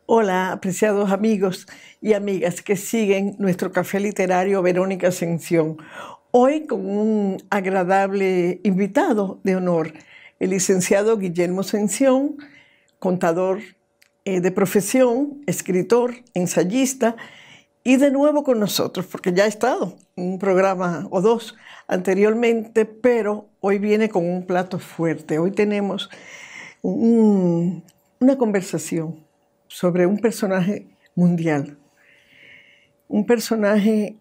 Hola, apreciados amigos y amigas que siguen nuestro café literario Verónica Ascensión. Hoy con un agradable invitado de honor, el licenciado Guillermo Ascensión, contador de profesión, escritor, ensayista, y de nuevo con nosotros, porque ya ha estado en un programa o dos anteriormente, pero hoy viene con un plato fuerte. Hoy tenemos una conversación sobre un personaje mundial, un personaje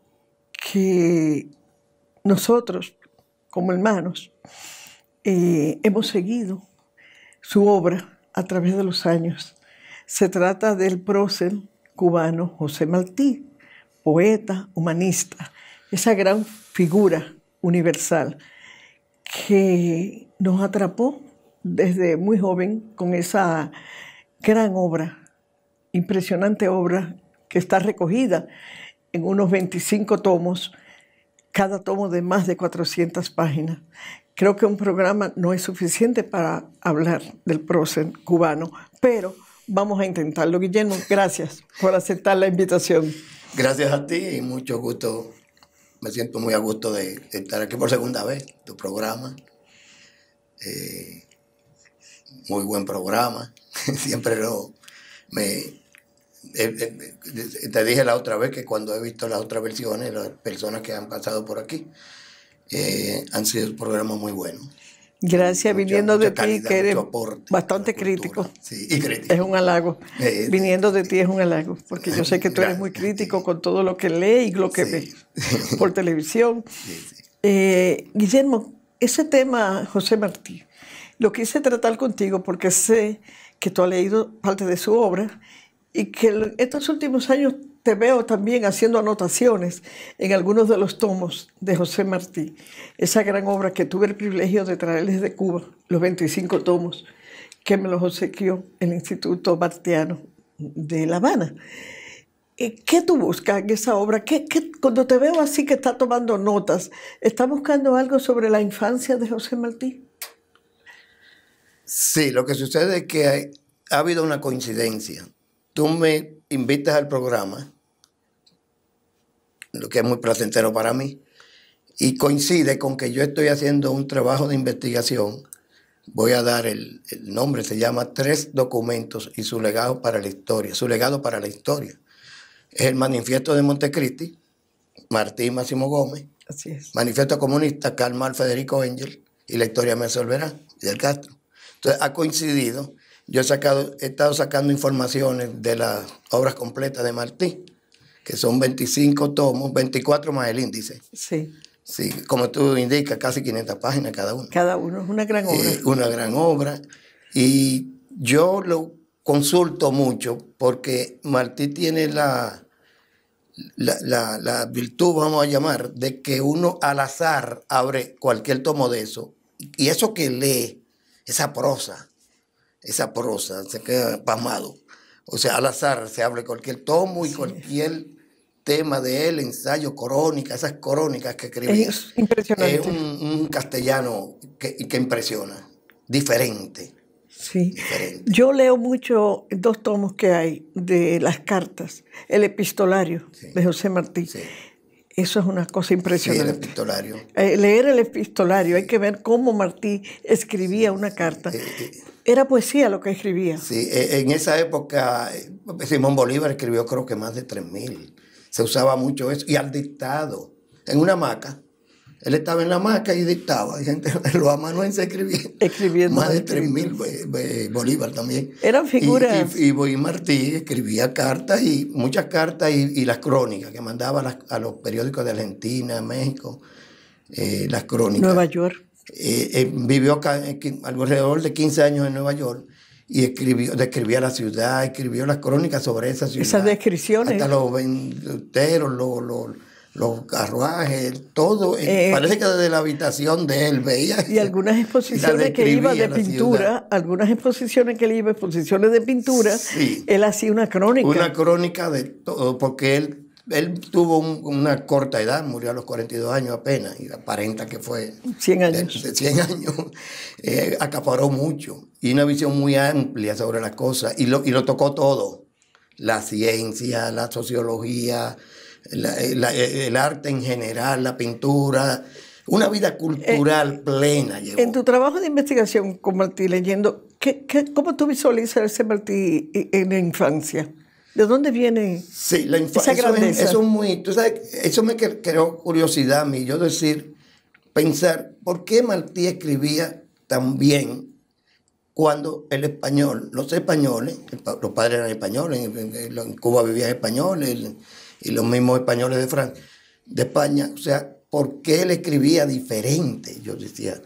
que nosotros, como hermanos, hemos seguido su obra a través de los años. Se trata del prócer cubano José Martí, poeta, humanista, esa gran figura universal que nos atrapó desde muy joven con esa gran obra, impresionante obra que está recogida en unos 25 tomos, cada tomo de más de 400 páginas. Creo que un programa no es suficiente para hablar del prócer cubano, pero vamos a intentarlo. Guillermo, gracias por aceptar la invitación. Gracias a ti y mucho gusto. Me siento muy a gusto de estar aquí por segunda vez, tu programa. Muy buen programa. Siempre te dije la otra vez que cuando he visto las otras versiones, las personas que han pasado por aquí, han sido programas muy buenos. Gracias, viniendo de ti, que eres bastante crítico. Sí, y crítico. Es un halago. Viniendo de ti es un halago, porque yo sé que tú eres muy crítico con todo lo que lees y lo que ves por televisión. Guillermo, ese tema, José Martí, lo quise tratar contigo porque sé que tú has leído parte de su obra y que estos últimos años te veo también haciendo anotaciones en algunos de los tomos de José Martí, esa gran obra que tuve el privilegio de traerles de Cuba, los 25 tomos que me los obsequió el Instituto Martiano de La Habana. ¿Qué tú buscas en esa obra? Cuando te veo así que estás tomando notas, ¿estás buscando algo sobre la infancia de José Martí? Sí, lo que sucede es que ha habido una coincidencia. Tú me invitas al programa, lo que es muy placentero para mí, y coincide con que yo estoy haciendo un trabajo de investigación. Voy a dar el nombre, se llama 3 documentos y su legado para la historia. Su legado para la historia. Es el Manifiesto de Montecristi, Martí Máximo Gómez. Así es. Manifiesto Comunista, Karl Marx, Federico Engel, y la historia me resolverá, Fidel Castro. Entonces ha coincidido. Yo he estado sacando informaciones de las obras completas de Martí, que son 25 tomos, 24 más el índice. Sí. Sí, como tú indicas, casi 500 páginas cada uno. Cada uno, es una gran obra. Una gran obra. Y yo lo consulto mucho porque Martí tiene la virtud, vamos a llamar, de que uno al azar abre cualquier tomo de eso. Y eso que lee, esa prosa, se queda pasmado. O sea, al azar se abre cualquier tomo y sí, cualquier tema de él, ensayo, crónica, esas crónicas que escribía. Es impresionante. Es un castellano que impresiona, diferente. Sí. Diferente. Yo leo mucho 2 tomos que hay de las cartas, el epistolario de José Martí. Sí. Eso es una cosa impresionante. Sí, el epistolario. Leer el epistolario, hay que ver cómo Martí escribía una carta. Era poesía lo que escribía. Sí, en esa época Simón Bolívar escribió creo que más de 3.000. Se usaba mucho eso. Y al dictado, en una hamaca. Él estaba en la hamaca y dictaba. Hay gente, los amanuenses escribiendo más de 3.000. Bolívar también. Eran figuras. Y Martí escribía cartas, y muchas cartas, y las crónicas que mandaba a los periódicos de Argentina, México, las crónicas. Nueva York. Vivió alrededor de 15 años en Nueva York y describía la ciudad, escribió las crónicas sobre esa ciudad. Esas descripciones. Hasta los venteros, los carruajes, todo. Parece que desde la habitación de él veía. Y algunas exposiciones que iba de pintura, exposiciones de pintura, sí, él hacía una crónica. Una crónica de todo, porque él tuvo una corta edad, murió a los 42 años apenas, y aparenta que fue 100 años. De 100 años. Acaparó mucho y una visión muy amplia sobre las cosas, y lo tocó todo. la ciencia, la sociología, el arte en general, la pintura, una vida cultural plena llevó. En tu trabajo de investigación con Martí, leyendo, ¿cómo tú visualizas ese Martí en la infancia? ¿De dónde viene sí, esa grandeza? Eso es muy, tú sabes, eso me creó curiosidad a mí, yo pensar, ¿por qué Martí escribía tan bien cuando el español, los españoles, los padres eran españoles, en Cuba vivían españoles, y los mismos españoles de España, o sea, ¿por qué él escribía diferente? Yo decía,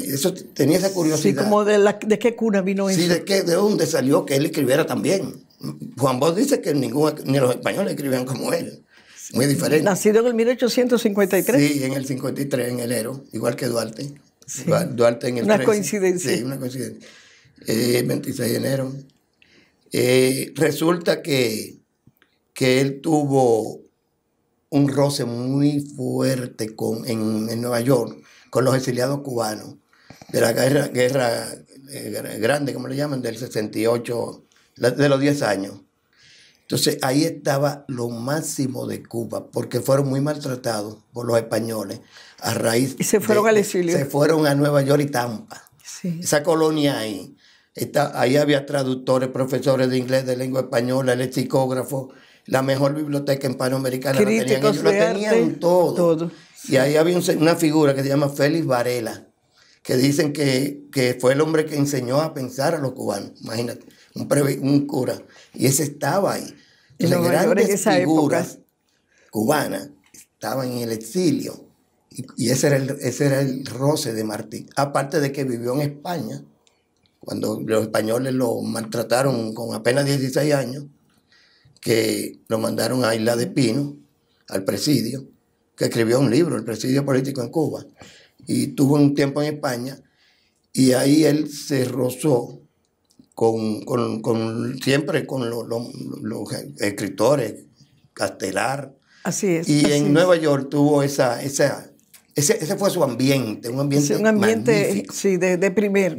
eso tenía esa curiosidad. Sí, como de qué cuna vino eso. Sí, de dónde salió que él escribiera tan bien. Juan Bosch dice que ni los españoles escribían como él. Muy diferente. Nacido en el 1853. Sí, en el 53, en enero, igual que Duarte. Sí. Duarte en el una 13. Coincidencia. Sí, una coincidencia. 26 de enero. Resulta que él tuvo un roce muy fuerte en Nueva York con los exiliados cubanos de la guerra grande, como le llaman, del 68, de los 10 años. Entonces ahí estaba lo máximo de Cuba, porque fueron muy maltratados por los españoles a raíz. Y se fueron al exilio. Se fueron a Nueva York y Tampa. Sí. Esa colonia ahí. Ahí había traductores, profesores de inglés, de lengua española, lexicógrafos, la mejor biblioteca hispanoamericana. Críticos lo tenían todo. Sí. Y ahí había una figura que se llama Félix Varela, que dicen que fue el hombre que enseñó a pensar a los cubanos. Imagínate, un cura. Y ese estaba ahí. Entonces, grandes figuras cubanas estaban en el exilio. Y ese era el roce de Martí. Aparte de que vivió en España, cuando los españoles lo maltrataron con apenas 16 años, que lo mandaron a Isla de Pino, al presidio, que escribió un libro, El presidio político en Cuba. Y tuvo un tiempo en España, y ahí él se rozó siempre con los escritores, Castelar. Así es. Y en es. Nueva York tuvo ese fue su ambiente, un ambiente magnífico. Sí, de primer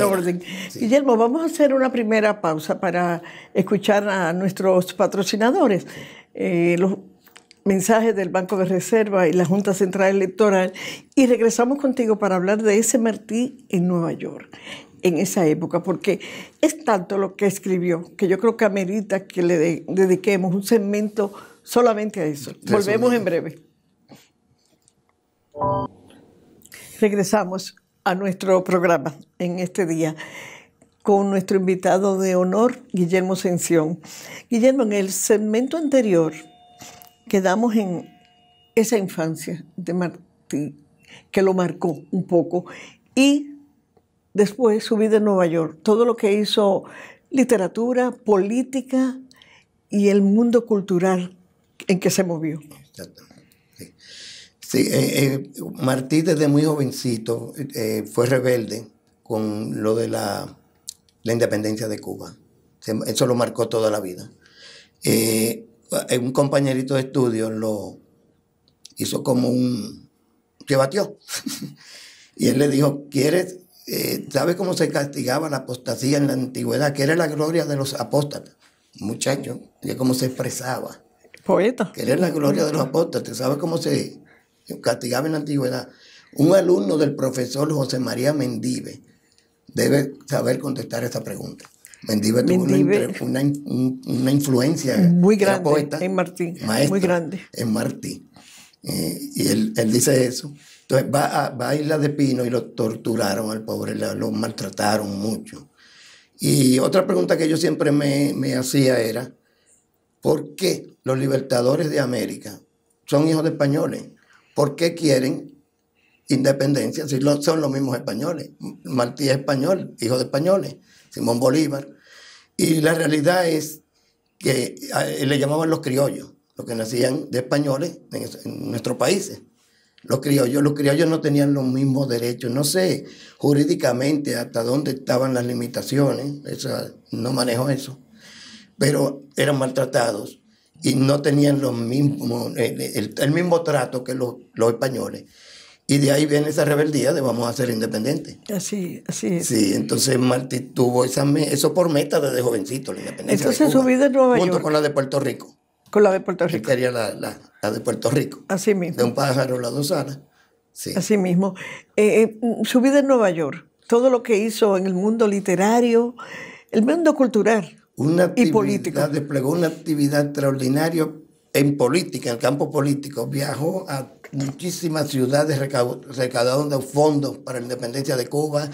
orden. Sí. Guillermo, vamos a hacer una primera pausa para escuchar a nuestros patrocinadores. Los mensajes del Banco de Reserva y la Junta Central Electoral, y regresamos contigo para hablar de ese Martí en Nueva York, en esa época, porque es tanto lo que escribió que yo creo que amerita que le dediquemos un segmento solamente a eso. Volvemos en breve. Regresamos a nuestro programa en este día con nuestro invitado de honor, Guillermo Sención. Guillermo, en el segmento anterior quedamos en esa infancia de Martí, que lo marcó un poco, y después su vida en Nueva York, todo lo que hizo, literatura, política y el mundo cultural en que se movió. Exactamente. Sí, Martí desde muy jovencito fue rebelde con lo de la independencia de Cuba. Eso lo marcó toda la vida. Un compañerito de estudio lo hizo como que batió. Y él le dijo, ¿sabes cómo se castigaba la apostasía en la antigüedad? Que era la gloria de los apóstatas. Muchacho, y cómo se expresaba. Poeta. Que era la gloria de los apóstatas. ¿Sabes cómo se castigaba en la antigüedad? Un alumno del profesor José María Mendive debe saber contestar esa pregunta. Mendive tuvo una influencia muy grande poeta, en Martí, maestro, muy grande en Martí. Y él dice eso. Entonces va a Isla de Pino y lo torturaron al pobre, lo maltrataron mucho. Y otra pregunta que yo siempre me hacía era, ¿por qué los libertadores de América son hijos de españoles? ¿Por qué quieren independencia si son los mismos españoles? Martí es español, hijo de españoles, Simón Bolívar. Y la realidad es que le llamaban los criollos, los que nacían de españoles en nuestros países. Los criollos no tenían los mismos derechos. No sé jurídicamente hasta dónde estaban las limitaciones, no manejo eso, pero eran maltratados y no tenían el mismo trato que los españoles. Y de ahí viene esa rebeldía de vamos a ser independientes. Así es. Sí, entonces Martí tuvo eso por meta desde jovencito, la independencia Entonces de Cuba, su vida en Nueva York. junto con la de Puerto Rico. Con la de Puerto Él Rico. quería la de Puerto Rico. Así mismo. De un pájaro las dos alas. Sí. Así mismo. Su vida en Nueva York, todo lo que hizo en el mundo literario, el mundo cultural y político. Desplegó una actividad extraordinaria en política, en el campo político. Viajó a muchísimas ciudades recaudando fondos para la independencia de Cuba.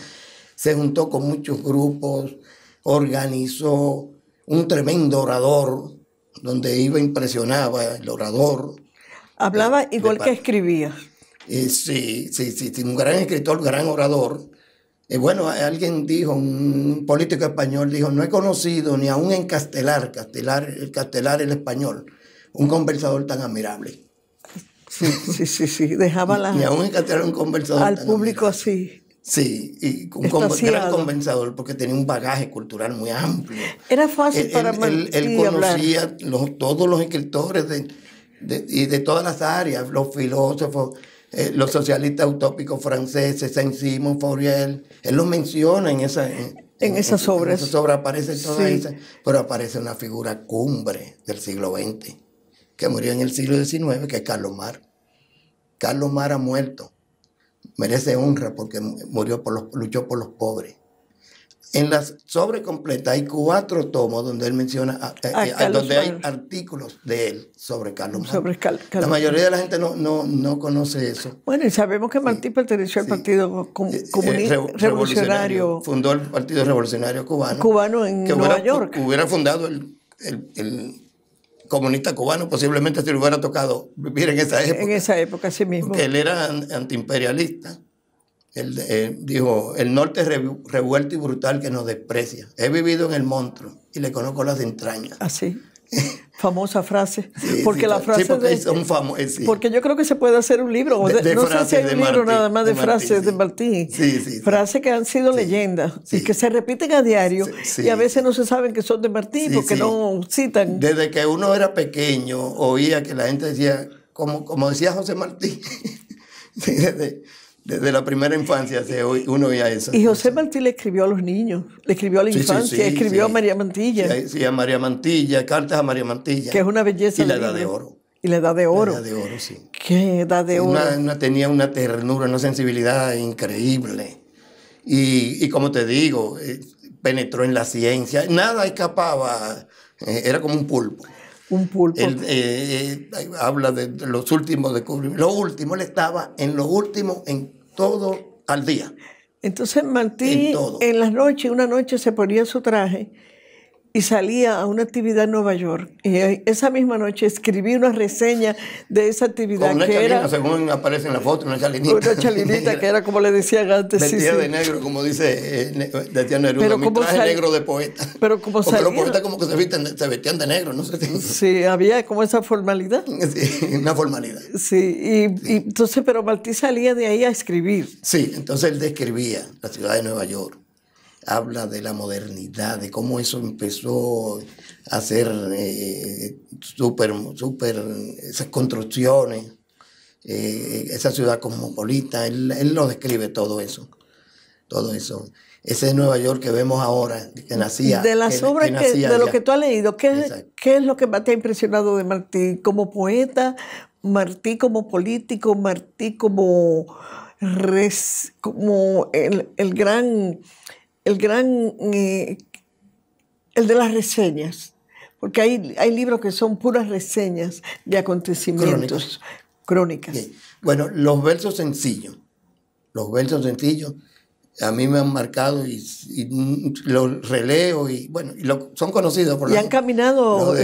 Se juntó con muchos grupos, organizó un tremendo orador, donde impresionaba el orador. Hablaba igual que escribía. Sí, un gran escritor, gran orador. Bueno, alguien dijo, un político español dijo, no he conocido ni aún en castelar el español, un conversador tan admirable. Sí. Dejaba ni aún en castelar un conversador al tan público admirable. así. Sí, y un gran conversador porque tenía un bagaje cultural muy amplio. Era fácil para Martí él conocía todos los escritores y de todas las áreas, los filósofos, los socialistas utópicos franceses, Saint-Simon, Fourier. Él los menciona en esas obras. En esas obras aparece toda esa, pero aparece una figura cumbre del siglo XX, que murió en el siglo XIX, que es Carlos Mar. Carlos Mar ha muerto. Merece honra porque luchó por los pobres. En la sobre completa hay 4 tomos donde él menciona, donde hay artículos de él sobre Carlos Mar. La mayoría de la gente no conoce eso. Bueno, y sabemos que Martí perteneció al Partido Revolucionario. Fundó el Partido Revolucionario Cubano. Cubano en Nueva York. Hubiera fundado el comunista cubano, posiblemente si le hubiera tocado vivir en esa época. En esa época, sí mismo. Porque él era antiimperialista. Él dijo, el norte es revuelto y brutal que nos desprecia. He vivido en el monstruo y le conozco las entrañas. Así. Famosa frase. Porque la frase porque yo creo que se puede hacer un libro. No sé si hay un libro nada más de frases de Martí. Frases que han sido leyendas y que se repiten a diario y a veces no se saben que son de Martí porque no citan. Desde que uno era pequeño oía que la gente decía, como decía José Martí, desde la primera infancia uno oía eso. Y José Martí le escribió a los niños, le escribió a la infancia, escribió a María Mantilla. Sí, a María Mantilla, cartas a María Mantilla. Que es una belleza. Y la Edad de Oro. Y la Edad de Oro. La Edad de Oro, sí. ¿Qué Edad de Oro? Tenía una ternura, una sensibilidad increíble. Y como te digo, penetró en la ciencia. Nada escapaba, era como un pulpo. Un pulpo. Él habla de los últimos descubrimientos. Lo último, él estaba en lo último, en todo al día. Entonces Martí en las noches, una noche se ponía su traje y salía a una actividad en Nueva York. Y esa misma noche escribí una reseña de esa actividad. Con una que chalina, era, según aparece en la foto, una chalinita. Una chalinita que era como le decían antes. Vestida de negro, como decía Neruda. Mi traje negro de poeta. Pero como porque los poetas como que se vestían de negro, no sé. Sí, había como esa formalidad. Sí, una formalidad. Sí, y entonces, pero Martí salía de ahí a escribir. Sí, entonces él describía la ciudad de Nueva York. Habla de la modernidad, de cómo eso empezó a hacer esas construcciones, esa ciudad cosmopolita. Él lo describe todo eso. Ese Nueva York que vemos ahora, que nacía. De las obras de lo que tú has leído, ¿qué es lo que más te ha impresionado de Martí como poeta, Martí como político, Martí como el de las reseñas? Porque hay libros que son puras reseñas de acontecimientos, crónicas. Sí. Bueno, los versos sencillos a mí me han marcado y los releo y bueno, son conocidos por y han caminado.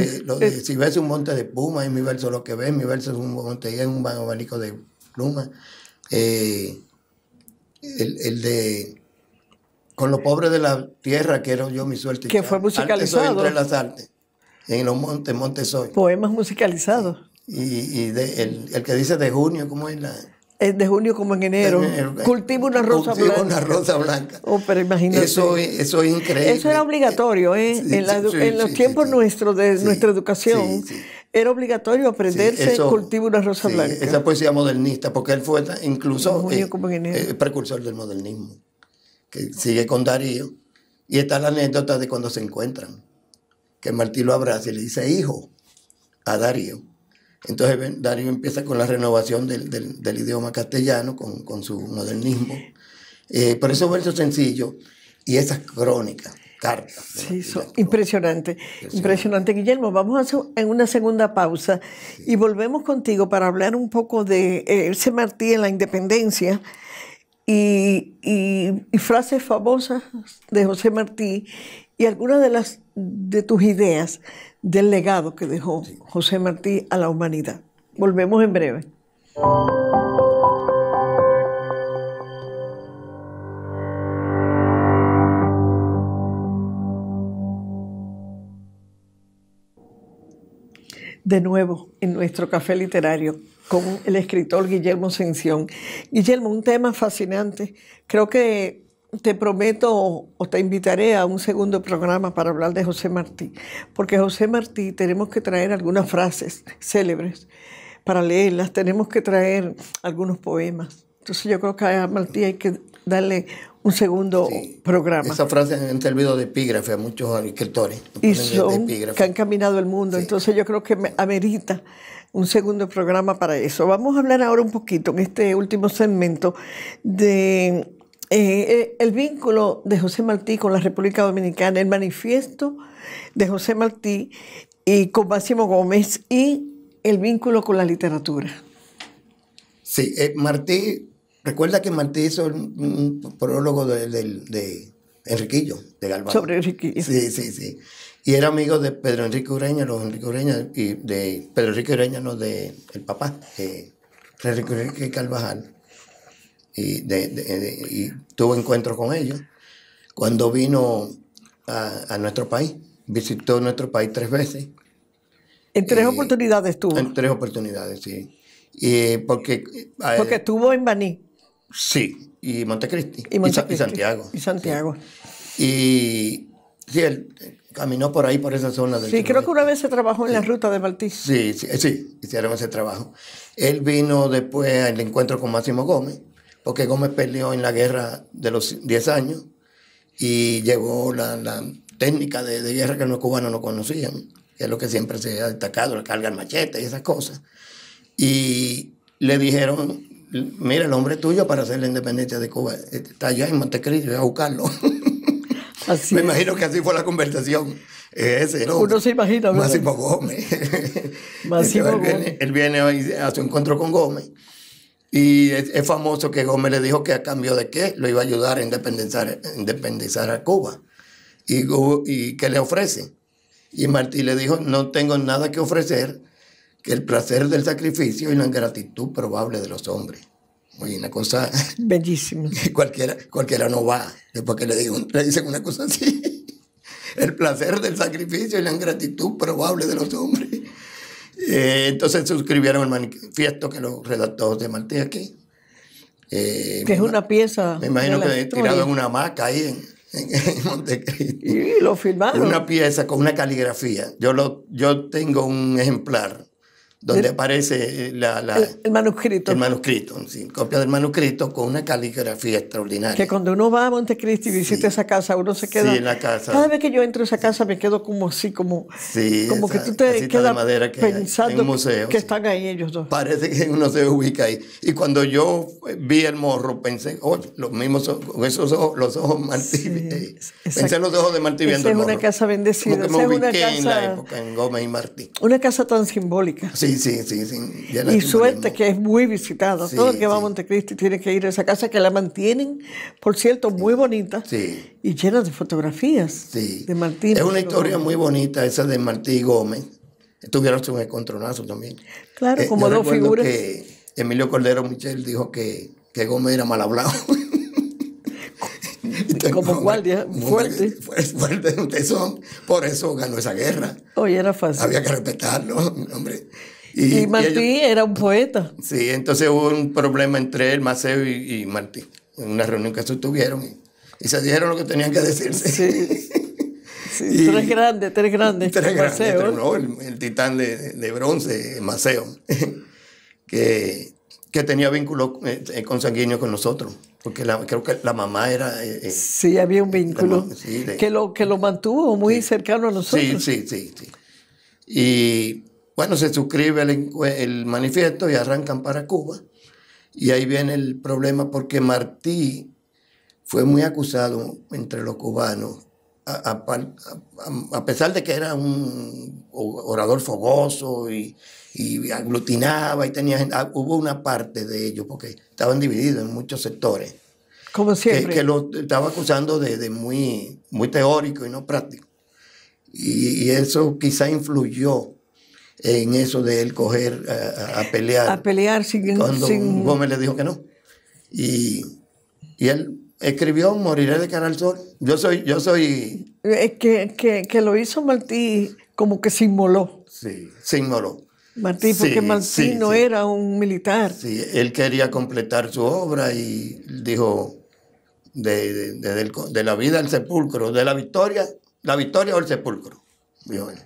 Si ves un monte de espuma, es mi verso lo que ves, mi verso es un monte, es un abanico de plumas. El de Con los pobres de la tierra quiero yo mi suerte. Que fue musicalizado. Arte soy entre las artes. En los montes soy. Poemas musicalizados. Y el que dice de junio, ¿cómo es la...? Es de junio como en enero. Cultivo una rosa blanca. Una rosa blanca. Oh, pero imagínate. Eso es increíble. Eso era obligatorio, ¿eh? Sí, en los tiempos nuestros de nuestra educación. era obligatorio aprenderse Cultivo una rosa blanca. Esa poesía modernista, porque él fue incluso precursor del modernismo, que sigue con Darío. Y está la anécdota de cuando se encuentran, que Martí lo abraza y le dice hijo a Darío. Entonces Darío empieza con la renovación del idioma castellano, con su modernismo. Por esos versos sencillos y esas crónicas, cartas. Sí, impresionante. Guillermo, vamos a hacer en una segunda pausa y volvemos contigo para hablar un poco de José Martí en la independencia y frases famosas de José Martí y algunas de tus ideas del legado que dejó José Martí a la humanidad. Volvemos en breve. De nuevo en nuestro café literario con el escritor Guillermo Ascensión. Guillermo, un tema fascinante. Creo que te prometo o te invitaré a un segundo programa para hablar de José Martí, porque José Martí tenemos que traer algunas frases célebres para leerlas, tenemos que traer algunos poemas. Entonces yo creo que a Martí hay que darle un segundo programa. Esa frase han servido de epígrafe a muchos escritores. Y son que han caminado el mundo. Entonces yo creo que amerita un segundo programa para eso. Vamos a hablar ahora un poquito en este último segmento de el vínculo de José Martí con la República Dominicana, el manifiesto de José Martí y con Máximo Gómez y el vínculo con la literatura. Sí, Martí... Recuerda que Martí hizo un prólogo de Enriquillo, de Galván. Sobre Enriquillo. Sí. Y era amigo de Pedro Enrique Ureña, y de Pedro Enrique Ureña, del papá, Enrique Enrique Carvajal. Y tuvo encuentros con ellos. Cuando vino a nuestro país, visitó nuestro país 3 veces. ¿En 3 oportunidades estuvo? En 3 oportunidades, sí. Porque estuvo en Baní. Sí, y Montecristi. Y Santiago. Y Santiago. Sí. Y sí, él caminó por ahí, por esa zona del creo que una vez se trabajó en la ruta de Martí. Sí, hicieron ese trabajo. Él vino después al encuentro con Máximo Gómez, porque Gómez peleó en la guerra de los 10 años y llevó la técnica de guerra que los cubanos no conocían, que es lo que siempre se ha destacado, la carga al machete y esas cosas. Y le dijeron, mira, el hombre tuyo para hacer la independencia de Cuba está allá en Montecristi, voy a buscarlo. Me imagino que así fue la conversación. Uno se imagina, ¿verdad? Máximo Gómez. Él viene a su encuentro con Gómez y es famoso que Gómez le dijo que a cambio de qué lo iba a ayudar a independizar a Cuba. Y ¿qué le ofrece? Y Martí le dijo, no tengo nada que ofrecer que el placer del sacrificio y la ingratitud probable de los hombres. Oye, una cosa... Bellísima. Cualquiera no va, después que le dicen una cosa así. El placer del sacrificio y la ingratitud probable de los hombres. Entonces suscribieron el manifiesto que lo redactó José Martí aquí. Que es una pieza... Me imagino que tirado en una hamaca ahí en Montecristi. Y lo firmaron. Una pieza con una caligrafía. Yo tengo un ejemplar donde aparece el manuscrito. El manuscrito, sí, copia del manuscrito con una caligrafía extraordinaria. Que cuando uno va a Montecristi y visita esa casa, uno se queda... Sí, en la casa. Cada vez que yo entro a esa casa me quedo como así, como que tú te quedas pensando museo, que están ahí ellos dos. Parece que uno se ubica ahí. Y cuando yo vi el morro, pensé, los mismos esos ojos, los ojos Martí. Pensé en los ojos de Martí viendo el morro. Es una casa bendecida. Como que me ubiqué en la época, en Gómez y Martí. Una casa tan simbólica. Sí. Y suerte que es muy visitada. Todo el que va a Montecristi tiene que ir a esa casa que la mantienen, por cierto, muy bonita y llena de fotografías de Martí. Es una historia muy bonita esa de Martí y Gómez. Tuvieron un encontronazo también. Claro, como dos figuras. Que Emilio Cordero Michel dijo que Gómez era mal hablado. Como guardia, fuerte. Fuerte, un tesón. Por eso ganó esa guerra. Oye, era fácil. Había que respetarlo, hombre. Y Martí era un poeta. Sí, entonces hubo un problema entre él, Maceo y Martí. En una reunión que tuvieron y se dijeron lo que tenían que decirse. Sí, tres grandes. Tres grandes, Maceo. ¿no? El titán de bronce, Maceo, que tenía vínculos consanguíneos con nosotros, porque creo que la mamá era... sí, había un vínculo sí, que lo mantuvo muy cercano a nosotros. Sí. Y bueno, se suscribe el manifiesto y arrancan para Cuba. Y ahí viene el problema porque Martí fue muy acusado entre los cubanos, a pesar de que era un orador fogoso y aglutinaba y tenía gente, hubo una parte de ellos, porque estaban divididos en muchos sectores, como siempre, que lo estaba acusando de muy, muy teórico y no práctico. Y eso quizá influyó en eso de él coger a pelear. A pelear cuando Gómez le dijo que no. Y él escribió Moriré de cara al sol. Yo soy... Que lo hizo Martí como que se inmoló. Sí, se inmoló. Martí, porque Martí no era un militar. Sí, él quería completar su obra y dijo de la vida al sepulcro, de la victoria o el sepulcro. Dijo él.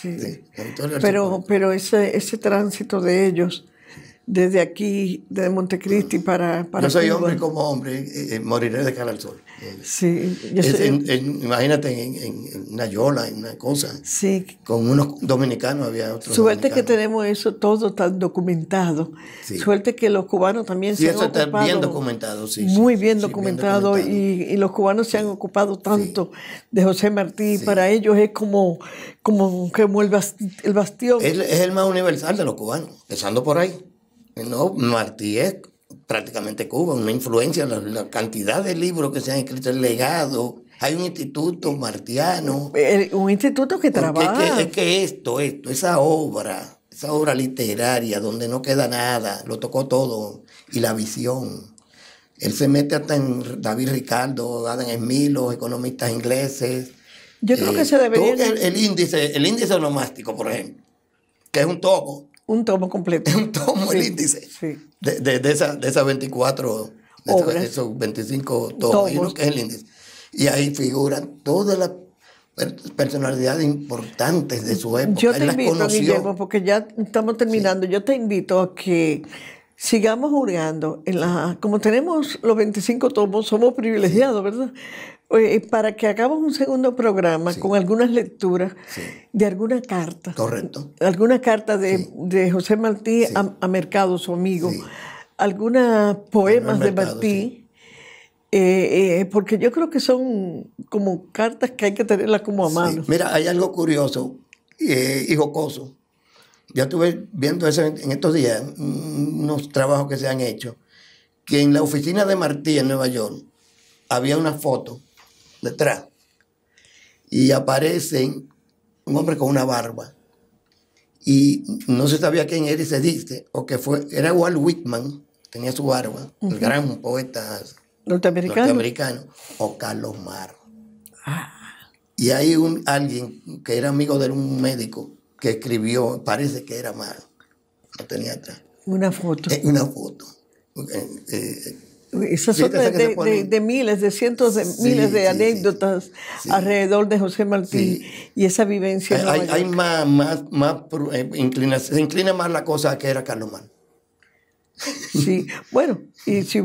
Sí. Pero ese tránsito de ellos, desde aquí, desde Montecristi para yo soy Cuba. hombre como hombre, moriré de cara al sol. Sí, imagínate en una yola, en una cosa. Sí. Con unos dominicanos había otros. Suerte que tenemos eso todo tan documentado. Sí. Suerte que los cubanos también se han ocupado. Sí, eso está bien documentado, sí. Muy bien documentado. Y los cubanos se han ocupado tanto de José Martí. Sí. Para ellos es como el bastión. Es el más universal de los cubanos, empezando por ahí. No, Martí es prácticamente Cuba, una influencia, la cantidad de libros que se han escrito, el legado. Hay un instituto martiano. Un instituto que trabaja. Es que esa obra literaria donde no queda nada, lo tocó todo, y la visión. Él se mete hasta en David Ricardo, Adam Smith, los economistas ingleses. Yo creo que se debería... El índice onomástico, por ejemplo, que es un tomo. Un tomo completo. Es un tomo, el índice. Sí. De esas 24, de esos 25 tomos, que es el índice. Y ahí figuran todas las personalidades importantes de su época. Yo te invito, Guillermo, porque ya estamos terminando, yo te invito a que sigamos hurgando como tenemos los 25 tomos, somos privilegiados, ¿verdad? Para que hagamos un segundo programa con algunas lecturas de alguna carta. Correcto. Alguna carta de José Martí a Mercado, su amigo. Algunos poemas de Martí. Porque yo creo que son como cartas que hay que tenerlas como a mano. Mira, hay algo curioso y jocoso. Yo estuve viendo eso en estos días, unos trabajos que se han hecho, que en la oficina de Martí en Nueva York había una foto detrás y aparece un hombre con una barba y no se sabía quién era y se dice o que era Walt Whitman, tenía su barba, el gran poeta norteamericano, o Carlos Mar. Y hay alguien que era amigo de un médico que escribió, parece que era Mar, no tenía atrás una foto. Una foto. Esas son de miles, de cientos de miles de anécdotas alrededor de José Martí y esa vivencia. Hay más inclinación, se inclina más la cosa que era Carlos Mann. Sí, bueno, y si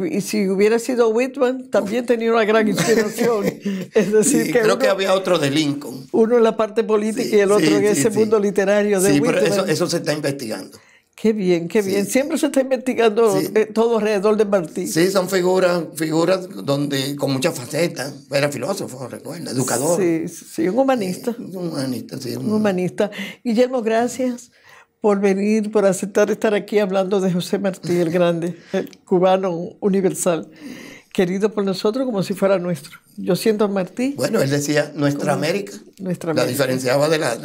hubiera sido Whitman, también tenía una gran inspiración. Es decir, que creo que había otro de Lincoln. Uno en la parte política y el otro en ese mundo literario de Whitman. Pero eso se está investigando. Qué bien, qué bien. Siempre se está investigando todo alrededor de Martí. Sí, son figuras donde con muchas facetas. Era filósofo, recuerda, educador. Sí, un humanista. Un humanista, sí. Un humanista. Guillermo, gracias por venir, por aceptar estar aquí hablando de José Martí, el grande, el cubano universal, querido por nosotros como si fuera nuestro. Yo siento a Martí. Bueno, él decía nuestra América. La diferenciaba de la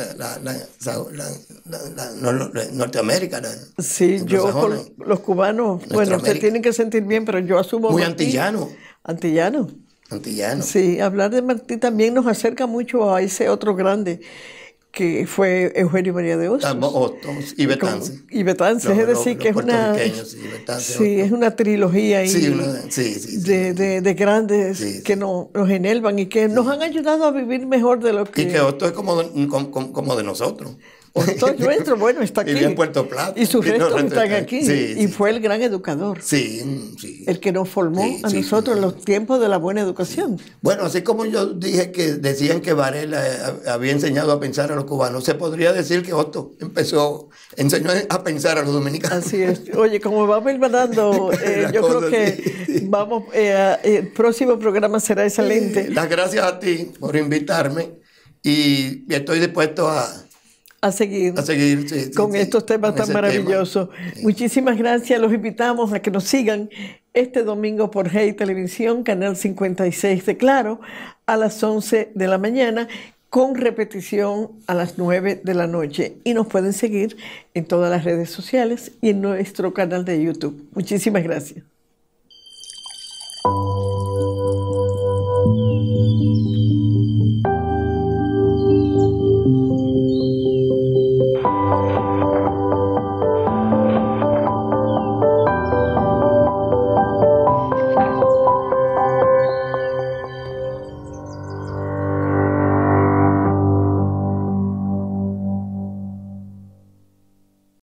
Norteamérica. Sí, yo con los cubanos, bueno, se tienen que sentir bien, pero yo asumo muy Martí, antillano. Antillano. Antillano. Sí, hablar de Martí también nos acerca mucho a ese otro grande que fue Eugenio María de Hostos. Y Betances. Y Betances, es decir, que es una... Sí, es una trilogía ahí de grandes que nos enelvan y que nos han ayudado a vivir mejor de lo que... Y que Hostos es como de nosotros. Hostos nuestro, bueno, está aquí. Vive en Puerto Plata. Y sus restos están aquí. Sí, y fue el gran educador. Sí. El que nos formó a nosotros en los tiempos de la buena educación. Bueno, así como yo dije que decían que Varela había enseñado a pensar a los cubanos, se podría decir que Hostos enseñó a pensar a los dominicanos. Así es. Oye, como vamos hermanando, yo creo que vamos, el próximo programa será excelente. Las gracias a ti por invitarme y estoy dispuesto a seguir con estos temas tan maravillosos. Muchísimas gracias. Los invitamos a que nos sigan este domingo por Hey Televisión, canal 56 de Claro, a las 11 de la mañana, con repetición a las 9 de la noche. Y nos pueden seguir en todas las redes sociales y en nuestro canal de YouTube. Muchísimas gracias.